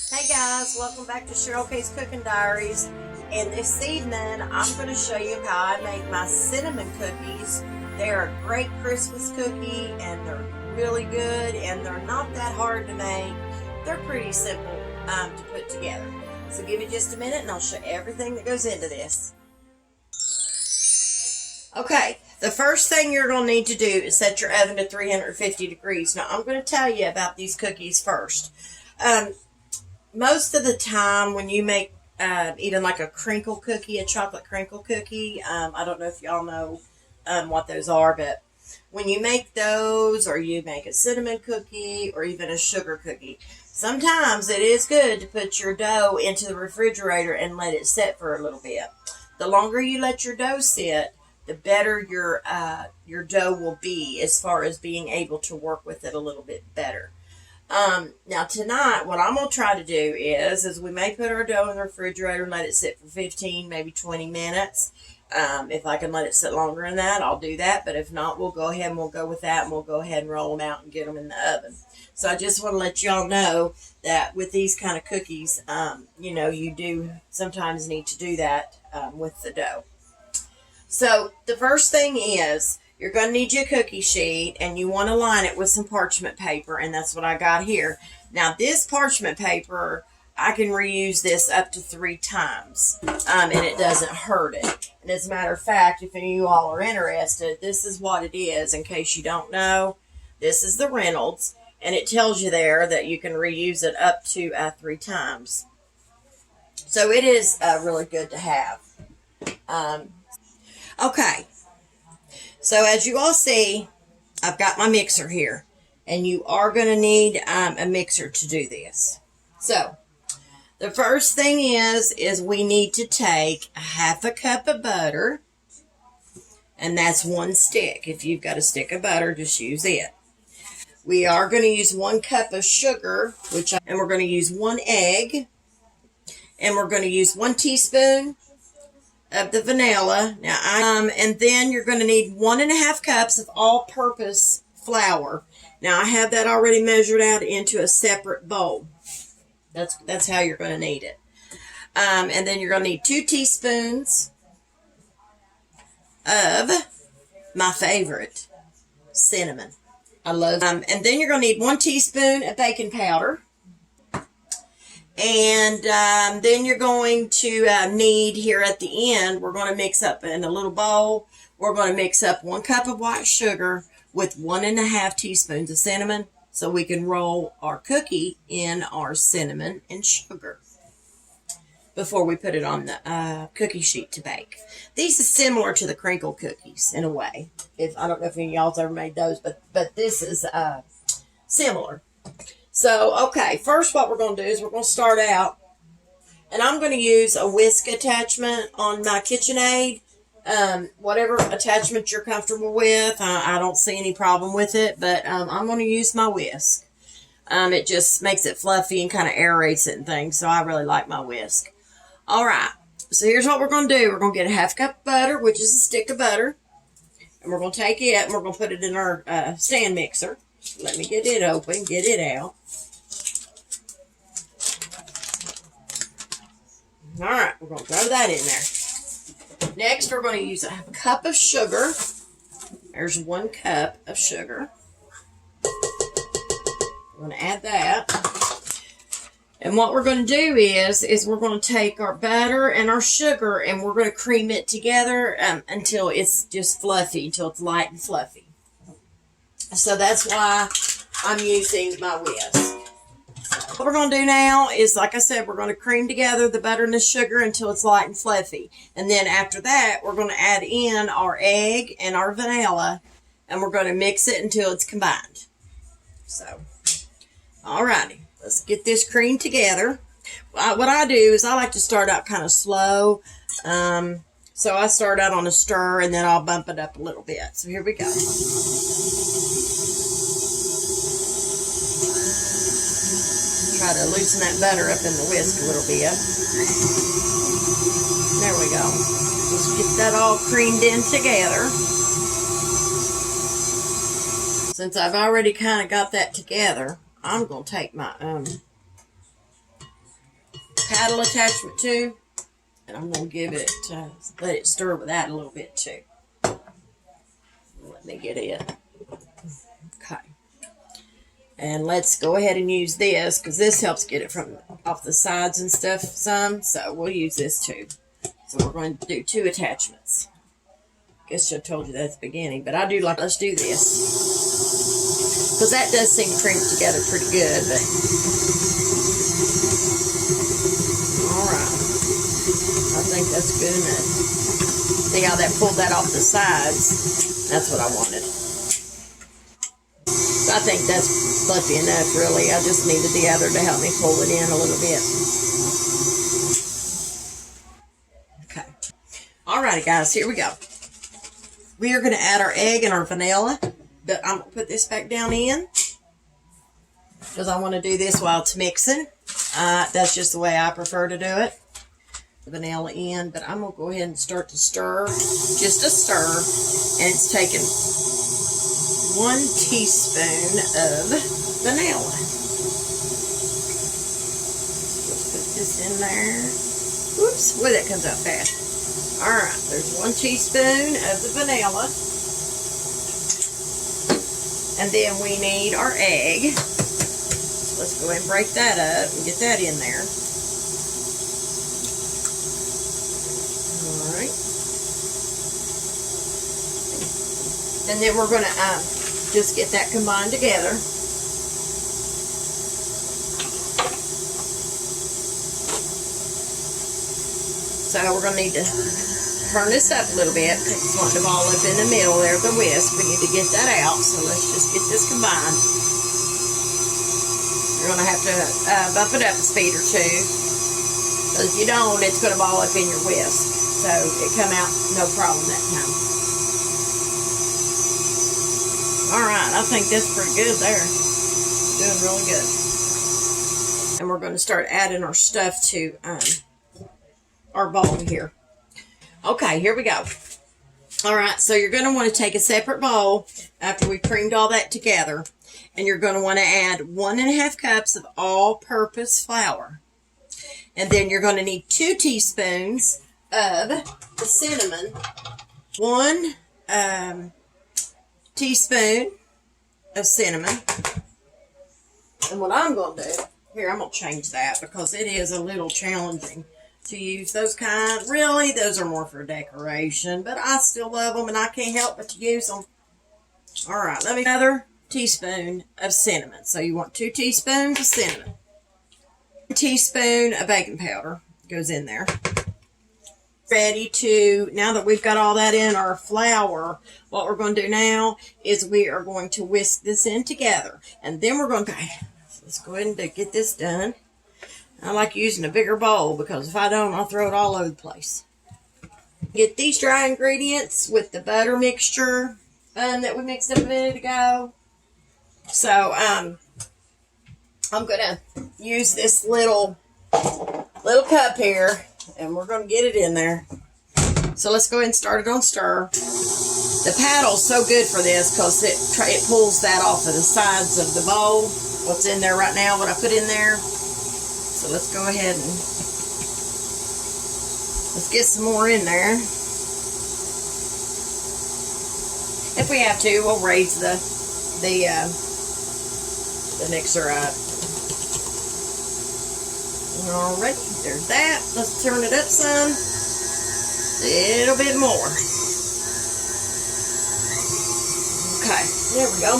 Hey guys, welcome back to Cheryl K's Cooking Diaries. And this evening, I'm going to show you how I make my cinnamon cookies. They're a great Christmas cookie, and they're really good, and they're not that hard to make. They're pretty simple to put together. So give me just a minute, and I'll show you everything that goes into this. Okay, the first thing you're going to need to do is set your oven to 350 degrees. Now, I'm going to tell you about these cookies first. Most of the time when you make even like a crinkle cookie, a chocolate crinkle cookie, I don't know if y'all know what those are, but when you make those, or you make a cinnamon cookie, or even a sugar cookie, sometimes it is good to put your dough into the refrigerator and let it sit for a little bit. The longer you let your dough sit, the better your dough will be as far as being able to work with it a little bit better. Now tonight, what I'm going to try to do is we may put our dough in the refrigerator and let it sit for 15, maybe 20 minutes. If I can let it sit longer than that, I'll do that. But if not, we'll go ahead and we'll go with that, and we'll go ahead and roll them out and get them in the oven. So I just want to let y'all know that with these kind of cookies, you do sometimes need to do that with the dough. So the first thing is, you're going to need your cookie sheet, and you want to line it with some parchment paper, and that's what I got here. Now, this parchment paper, I can reuse this up to 3 times, and it doesn't hurt it. And as a matter of fact, if any of you all are interested, this is what it is, in case you don't know. This is the Reynolds, and it tells you there that you can reuse it up to 3 times. So it is really good to have. Okay. So as you all see, I've got my mixer here, and you are going to need a mixer to do this. So the first thing is we need to take a 1/2 cup of butter, and that's 1 stick. If you've got a stick of butter, just use it. We are going to use 1 cup of sugar, and we're going to use 1 egg, and we're going to use 1 teaspoon of the vanilla. Now, and then you're going to need 1.5 cups of all-purpose flour. Now, I have that already measured out into a separate bowl. That's how you're going to need it. And then you're going to need 2 teaspoons of my favorite, cinnamon. I love. And then you're going to need 1 teaspoon of baking powder. And then you're going to need, here at the end, we're going to mix up in a little bowl, we're going to mix up 1 cup of white sugar with 1.5 teaspoons of cinnamon, so we can roll our cookie in our cinnamon and sugar before we put it on the cookie sheet to bake. These are similar to the crinkle cookies in a way. I don't know if any of y'all's ever made those, but this is similar. So, okay, first what we're going to do is we're going to start out, and I'm going to use a whisk attachment on my KitchenAid. Whatever attachment you're comfortable with, I don't see any problem with it, but I'm going to use my whisk. It just makes it fluffy and kind of aerates it and things, so I really like my whisk. All right, so here's what we're going to do. We're going to get a 1/2 cup of butter, which is a stick of butter, and we're going to take it and we're going to put it in our stand mixer. Let me get it open, get it out. All right, we're going to throw that in there. Next, we're going to use a cup of sugar. There's 1 cup of sugar. We're going to add that. And what we're going to do is we're going to take our butter and our sugar, and we're going to cream it together until it's just fluffy, until it's light and fluffy. So that's why I'm using my whisk. What we're going to do now is, like I said, we're going to cream together the butter and the sugar until it's light and fluffy. And then after that, we're going to add in our egg and our vanilla, and we're going to mix it until it's combined. So, alrighty, let's get this cream together. What I do is I like to start out kind of slow. So I start out on a stir, and then I'll bump it up a little bit. So here we go. Try to loosen that butter up in the whisk a little bit. There we go. Let's get that all creamed in together. Since I've already kind of got that together, I'm going to take my paddle attachment too. And I'm going to give it, let it stir with that a little bit too. Let me get it. Okay. And let's go ahead and use this because this helps get it from off the sides and stuff some. So we'll use this too. So we're going to do 2 attachments. Guess I told you that at the beginning, but I do like, let's do this. Because that does seem to cream together pretty good, but. Alright. I think that's good enough. See how that pulled that off the sides? That's what I wanted. I think that's fluffy enough, really. I just needed the other to help me pull it in a little bit. Okay. Alrighty, guys, here we go. We are going to add our egg and our vanilla, but I'm going to put this back down in because I want to do this while it's mixing. That's just the way I prefer to do it. The vanilla in, but I'm going to go ahead and start to stir, just a stir, and it's taking 1 teaspoon of vanilla. Let's put this in there. Whoops, boy, that comes out fast. Alright, there's 1 teaspoon of the vanilla. And then we need our egg. Let's go ahead and break that up and get that in there. Alright. And then we're going to just get that combined together. So we're going to need to turn this up a little bit. It's wanting to ball up in the middle there of the whisk. We need to get that out. So let's just get this combined. You're going to have to bump it up a speed or 2. Because if you don't, it's going to ball up in your whisk. So it come out no problem that time. Alright, I think that's pretty good there. Doing really good. And we're going to start adding our stuff to our bowl here. Okay, here we go. Alright, so you're going to want to take a separate bowl after we've creamed all that together. And you're going to want to add 1.5 cups of all-purpose flour. And then you're going to need 2 teaspoons of the cinnamon. 1 teaspoon of cinnamon. And what I'm going to do, here I'm going to change that because it is a little challenging to use those kind. Really, those are more for decoration, but I still love them and I can't help but to use them. Alright, let me another teaspoon of cinnamon. So you want 2 teaspoons of cinnamon. 1 teaspoon of baking powder goes in there. Ready to, now that we've got all that in our flour, what we're going to do now is we are going to whisk this in together. And then we're going to, okay, so let's go ahead and get this done. I like using a bigger bowl because if I don't, I'll throw it all over the place. Get these dry ingredients with the butter mixture that we mixed up a minute ago. So, I'm going to use this little cup here, and we're going to get it in there. So let's go ahead and start it on stir. The paddle's so good for this because it pulls that off of the sides of the bowl. What's in there right now, what I put in there. So let's go ahead and let's get some more in there. If we have to, we'll raise the mixer up. Alright, there's that. Let's turn it up some. A little bit more. Okay, there we go.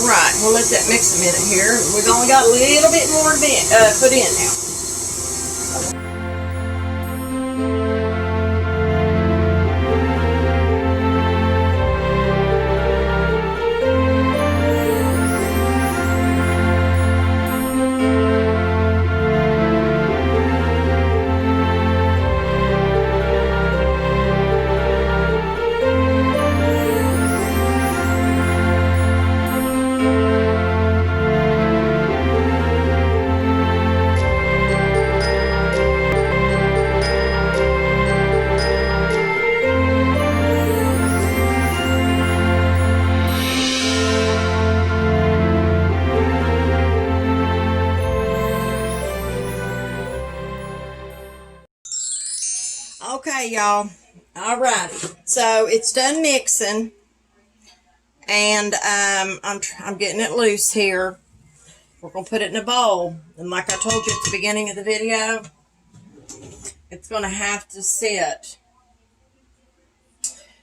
Alright, we'll let that mix a minute here. We've only got a little bit more to put in now. Okay, y'all. Alrighty. So it's done mixing, and I'm getting it loose here. We're gonna put it in a bowl, and like I told you at the beginning of the video, it's gonna have to sit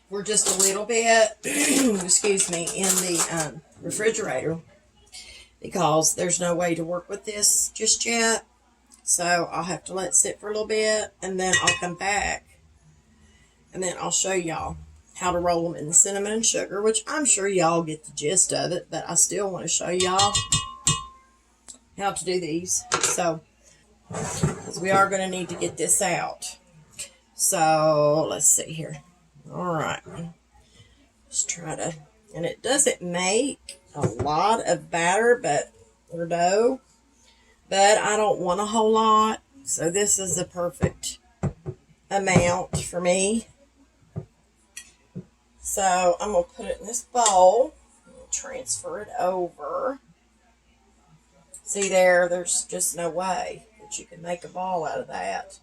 for just a little bit. Excuse me, in the refrigerator, because there's no way to work with this just yet. So I'll have to let it sit for a little bit, and then I'll come back, and then I'll show y'all how to roll them in the cinnamon and sugar, which I'm sure y'all get the gist of it, but I still want to show y'all how to do these. So, because we are going to need to get this out. So, let's see here. All right. Let's try to, and it doesn't make a lot of batter, or dough, but I don't want a whole lot. So this is the perfect amount for me. So I'm going to put it in this bowl and transfer it over. See there's just no way that you can make a ball out of that.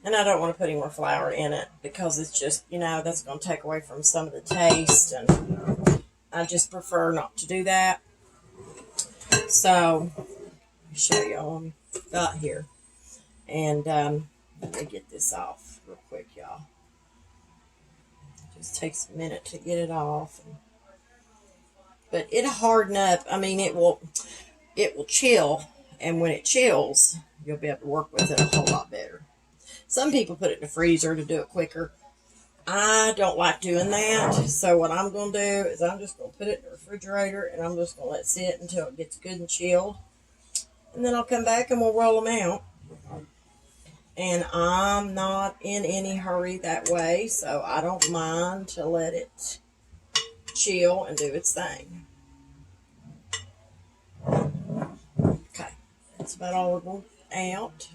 And I don't want to put any more flour in it because it's just, that's going to take away from some of the taste, and I just prefer not to do that. So, let me show you what I've got here. And let me get this off real quick, y'all. It just takes a minute to get it off. But it'll harden up. I mean, it will chill. And when it chills, you'll be able to work with it a whole lot better. Some people put it in the freezer to do it quicker. I don't like doing that. So what I'm going to do is I'm just going to put it in the refrigerator, and I'm just going to let it sit until it gets good and chilled. And then I'll come back and we'll roll them out. And I'm not in any hurry that way, so I don't mind to let it chill and do its thing. Okay, that's about all we're going out.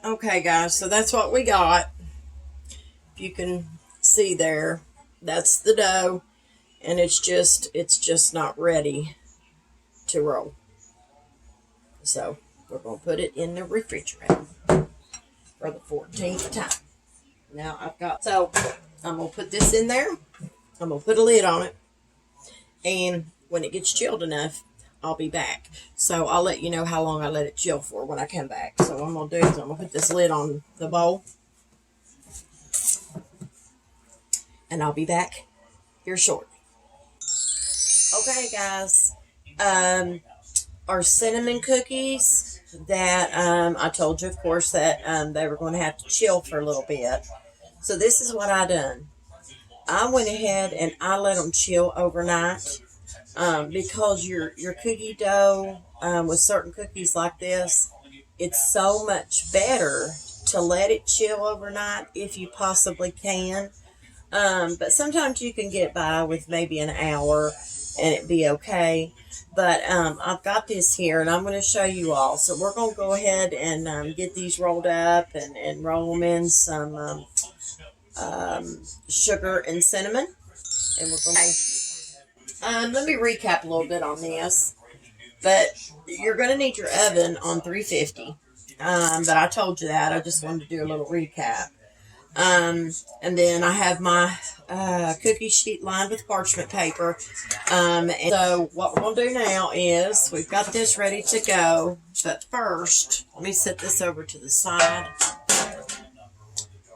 Okay, guys, so that's what we got. If you can see there, that's the dough, and it's just not ready to roll. So we're going to put it in the refrigerator for the 14th time. Now I'm going to put this in there. I'm going to put a lid on it, and when it gets chilled enough, I'll be back. So I'll let you know how long I let it chill for when I come back. So what I'm going to do is I'm going to put this lid on the bowl, and I'll be back here shortly. Okay, guys. Our cinnamon cookies that I told you, of course, that they were going to have to chill for a little bit. So this is what I done. I went ahead and I let them chill overnight. Because your cookie dough, with certain cookies like this, it's so much better to let it chill overnight if you possibly can. But sometimes you can get by with maybe an hour and it'd be okay. But I've got this here, and I'm going to show you all. So we're going to go ahead and get these rolled up and roll them in some sugar and cinnamon. And we're going to... let me recap a little bit on this. But you're going to need your oven on 350. But I told you that. I just wanted to do a little recap. And then I have my cookie sheet lined with parchment paper. And so what we're going to do now is we've got this ready to go. But first, let me set this over to the side.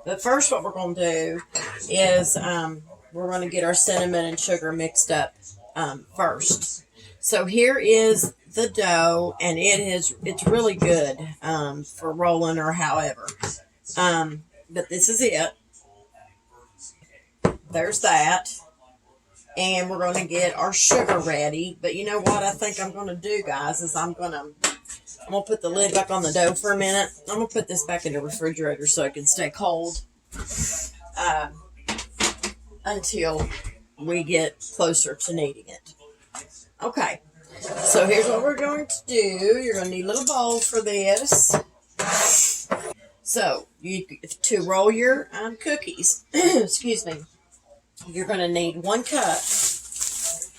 But first what we're going to do is we're going to get our cinnamon and sugar mixed up first. So here is the dough, and it's really good for rolling or however. But this is it. There's that. And we're going to get our sugar ready. But you know what I think I'm going to do, guys, is I'm going to put the lid back on the dough for a minute. I'm going to put this back in the refrigerator so it can stay cold until we get closer to needing it. Okay. So here's what we're going to do. You're going to need a little bowl for this. So, to roll your cookies, excuse me, you're going to need 1 cup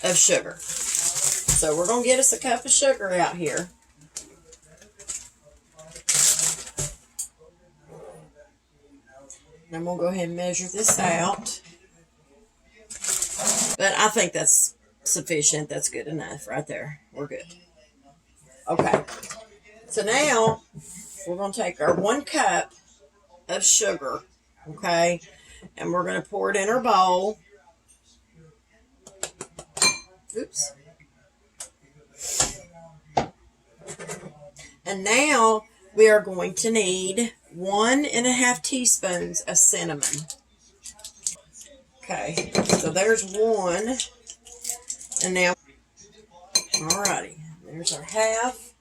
of sugar. So we're going to get us a cup of sugar out here. And we'll go ahead and measure this out. But I think that's sufficient. That's good enough right there. We're good. Okay. So now we're going to take our 1 cup of sugar, okay, and we're going to pour it in our bowl. Oops. And now we are going to need 1.5 teaspoons of cinnamon. Okay, so there's 1. And now, alrighty, there's our half.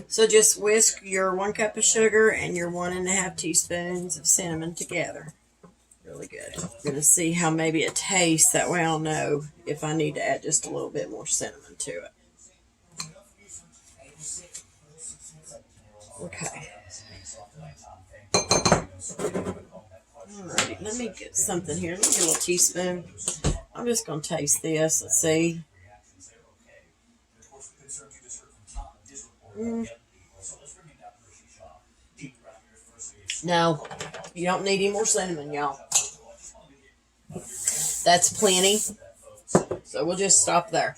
So just whisk your 1 cup of sugar and your 1.5 teaspoons of cinnamon together. Really good. I'm going to see how maybe it tastes. That way I'll know if I need to add just a little bit more cinnamon to it. Okay. Alrighty, let me get something here. Let me get a little teaspoon. I'm just going to taste this. Let's see. No, you don't need any more cinnamon, y'all. That's plenty. So we'll just stop there.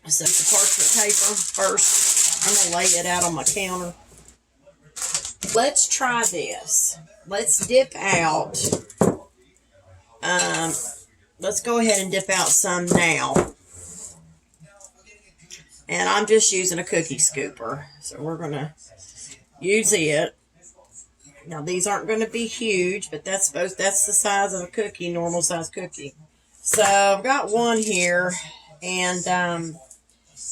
Set the parchment paper first. I'm going to lay it out on my counter. Let's try this. Let's dip out. Let's go ahead and dip out some now. And I'm just using a cookie scooper. So we're going to use it. Now these aren't going to be huge, but that's the size of a cookie, normal size cookie. So I've got 1 here, and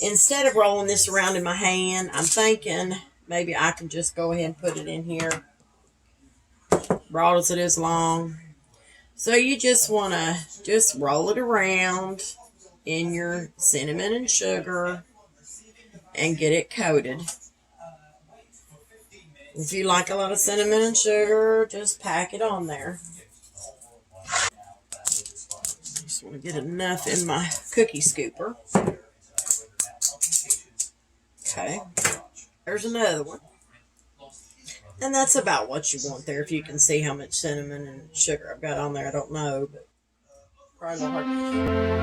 instead of rolling this around in my hand, I'm thinking maybe I can just go ahead and put it in here, broad as it is long. So you just want to just roll it around in your cinnamon and sugar and get it coated. If you like a lot of cinnamon and sugar, just pack it on there. Just want to get enough in my cookie scooper. Okay, there's another one. And that's about what you want there. If you can see how much cinnamon and sugar I've got on there, I don't know, but probably not hard.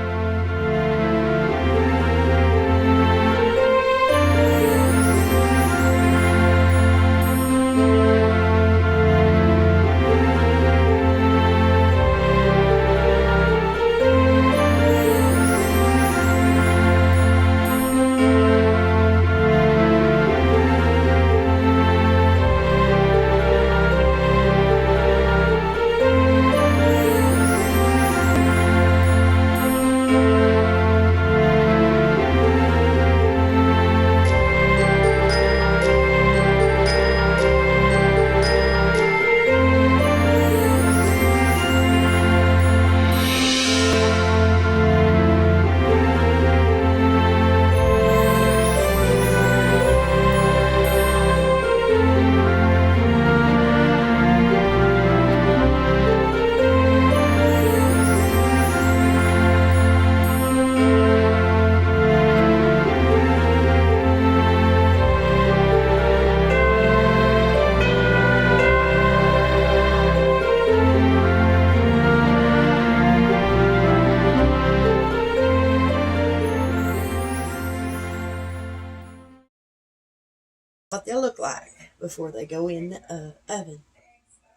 What they'll look like before they go in the oven.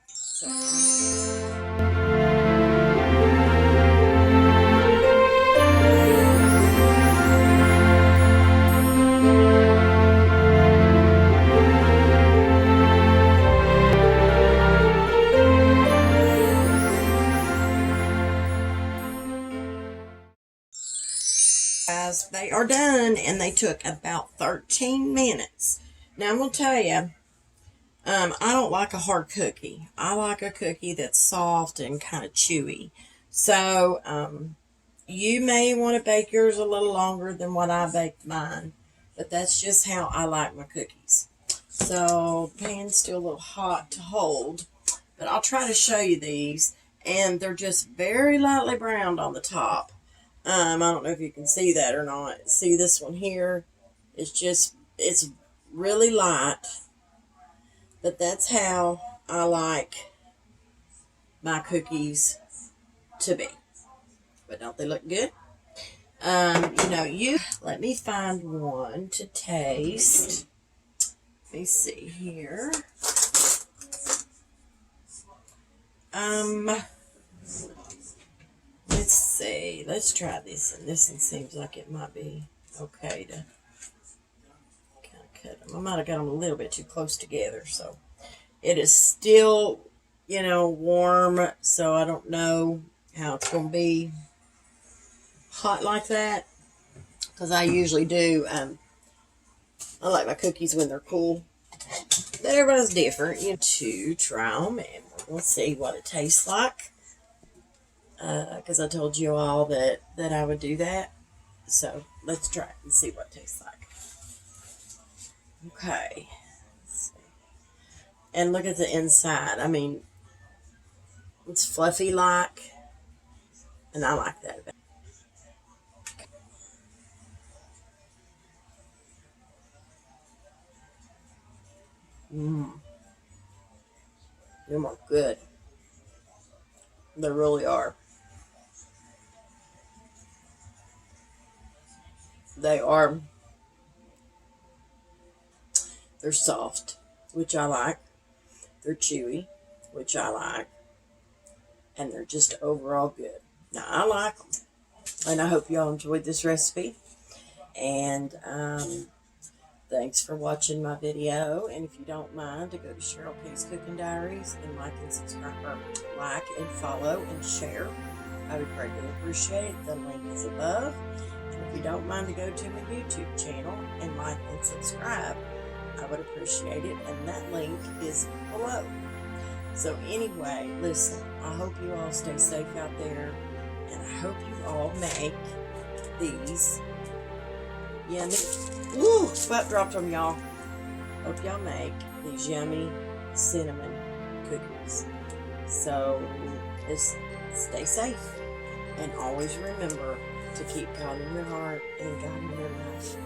So. Guys, they are done, and they took about 13 minutes. Now, I'm going to tell you, I don't like a hard cookie. I like a cookie that's soft and kind of chewy. So, you may want to bake yours a little longer than what I baked mine, but that's just how I like my cookies. So, the pan's still a little hot to hold, but I'll try to show you these, and they're just very lightly browned on the top. I don't know if you can see that or not. See this one here? It's really light, but that's how I like my cookies to be. But don't they look good? Let me find one to taste. Let me see here. Let's see. Let's try this. And this one seems like it might be okay to kind of cut them. I might have got them a little bit too close together. So it is still, warm. So I don't know how it's going to be hot like that. Because I usually do. I like my cookies when they're cool. But everybody's different. To try them. And we'll see what it tastes like. Because I told you all that I would do that. So let's try it and see what it tastes like. Okay. Let's see. And look at the inside. I mean, it's fluffy like, and I like that. They're more good. They really are. They are. They're soft, which I like. They're chewy, which I like. And they're just overall good. Now, I like them. And I hope y'all enjoyed this recipe. And thanks for watching my video. And if you don't mind, to go to Cheryl K's Cooking Diaries and like and subscribe, or like and follow and share. I would greatly appreciate it. The link is above. And if you don't mind to go to my YouTube channel and like and subscribe, I would appreciate it. And that link is below. So anyway, listen, I hope you all stay safe out there. And I hope you all make these yummy, butt dropped on y'all. Hope y'all make these yummy cinnamon cookies. So just stay safe and always remember to keep God in your heart and God in your life.